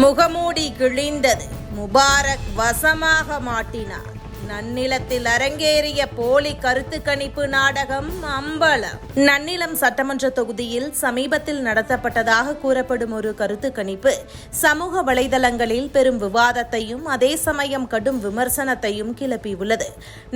முகமூடி கிழிந்தது. முபாரக் வசமாக மாட்டினார். நன்னிலத்தில் அரங்கேறிய போலி கருத்து கணிப்பு நாடகம் அம்பலம். நன்னிலம் சட்டமன்ற தொகுதியில் சமீபத்தில் நடத்தப்பட்டதாக கூறப்படும் ஒரு கருத்து கணிப்பு சமூக வலைதளங்களில் பெரும் விவாதத்தையும் அதே சமயம் கடும் விமர்சனத்தையும் கிளப்பியுள்ளது.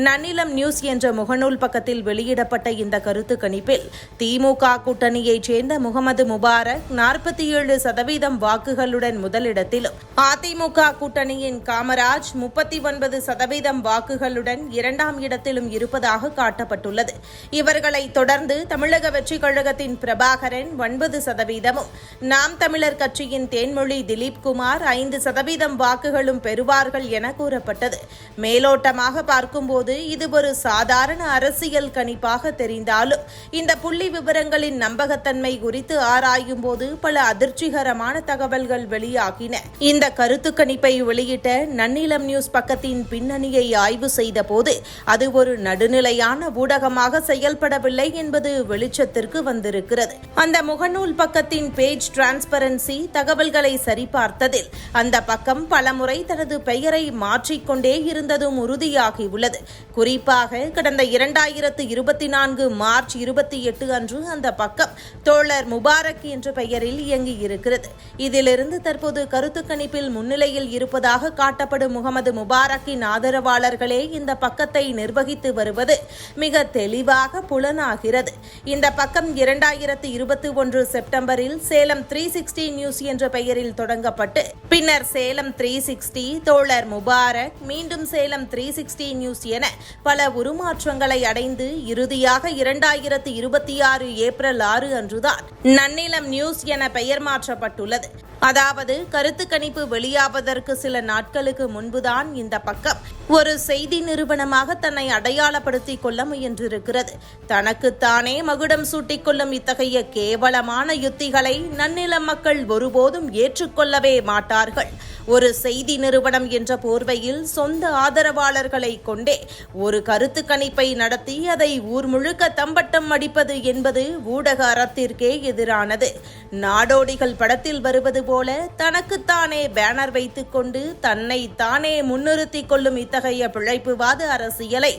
நன்னிலம் நியூஸ் என்ற முகநூல் பக்கத்தில் வெளியிடப்பட்ட இந்த கருத்து கணிப்பில் திமுக கூட்டணியைச் சேர்ந்த முகமது முபாரக் 47% வாக்குகளுடன் முதலிடத்திலும், அதிமுக கூட்டணியின் காமராஜ் 39% வாக்குகளுடன் இரண்டாம் இடத்திலும் இருப்பதாக காட்டப்பட்டுள்ளது. இவர்களை தொடர்ந்து தமிழக வெற்றிக் கழகத்தின் பிரபாகரன் 9%, நாம் தமிழர் கட்சியின் தேன்மொழி திலீப்குமார் 5% வாக்குகளும் பெறுவார்கள் என கூறப்பட்டது. மேலோட்டமாக பார்க்கும்போது இது ஒரு சாதாரண அரசியல் கணிப்பாக தெரிந்தாலும் இந்த புள்ளி விவரங்களின் நம்பகத்தன்மை குறித்து ஆராயும் போது பல அதிர்ச்சிகரமான தகவல்கள் வெளியாகின. இந்த கருத்து கணிப்பை வெளியிட்ட நன்னிலம் நியூஸ் பக்கத்தின் பின்னணியை ஆய்வு செய்த போது அது ஒரு நடுநிலையான ஊடகமாக செயல்படவில்லை என்பது வெளிச்சத்திற்கு வந்திருக்கிறது. அந்த முகநூல் பக்கத்தின் பேஜ் டிரான்ஸ்பரன்சி தகவல்களை சரிபார்த்ததில் அந்த பக்கம் பலமுறை தனது பெயரை மாற்றிக்கொண்டே இருந்ததும் உறுதியாகியுள்ளது. குறிப்பாக கடந்த 2024 மார்ச் 28 அன்று அந்த பக்கம் தோழர் முபாரக் என்ற பெயரில் இயங்கியிருக்கிறது. இதிலிருந்து தற்போது கருத்து கணிப்பில் முன்னிலையில் இருப்பதாக காட்டப்படும் முகமது முபாரக்கின் ஆதரவாளர்களே இந்த பக்கத்தை நிர்வகித்து வருவது மிக தெளிவாக புலனாகிறது. இந்த பக்கம் 2021 செப்டம்பரில் சேலம் 360 நியூஸ் என்ற பெயரில் தொடங்கப்பட்டு பின்னர் சேலம் 360, தோழர் முபாரக், மீண்டும் சேலம் 360 நியூஸ் என பல உருமாற்றங்களை அடைந்து இறுதியாக 2026 ஏப்ரல் 6 அன்றுதான் நன்னிலம் நியூஸ் என பெயர் மாற்றப்பட்டுள்ளது. அதாவது கருத்து கணிப்பு வெளியாவதற்கு சில நாட்களுக்கு முன்புதான் இந்த பக்கம் ஒரு செய்தி நிறுவனமாக தன்னை அடையாளப்படுத்திக் கொள்ள முயன்றிருக்கிறது. தனக்குத்தானே மகுடம் சூட்டிக்கொள்ளும் இத்தகைய கேவலமான யுத்திகளை நன்னிலம் மக்கள் ஒருபோதும் ஏற்றுக்கொள்ளவே மாட்டார்கள். ஒரு செய்தி நிறுவனம் என்ற போர்வையில் சொந்த ஆதரவாளர்களை கொண்டே ஒரு கருத்து கணிப்பை நடத்தி அதை ஊர் முழுக்க தம்பட்டம் அடிப்பது என்பது ஊடக அறத்திற்கே எதிரானது. நாடோடிகள் படத்தில் வருவது போல தனக்குத்தானே பேனர் வைத்துக் கொண்டு தன்னை தானே முன்னிறுத்திக் கொள்ளும் இத்தகைய பிழைப்புவாத அரசியலை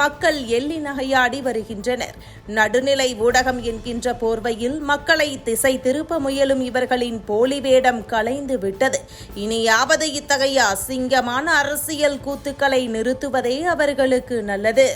மக்கள் எள்ளி நகையாடி வருகின்றனர். நடுநிலை ஊடகம் என்கின்ற போர்வையில் மக்களை திசை திருப்ப முயலும் இவர்களின் போலி வேடம் கலைந்து விட்டது. இனியாவது இத்தகைய அசிங்கமான அரசியல் கூத்துக்களை நிறுத்துவதே அவர்களுக்கு நல்லது.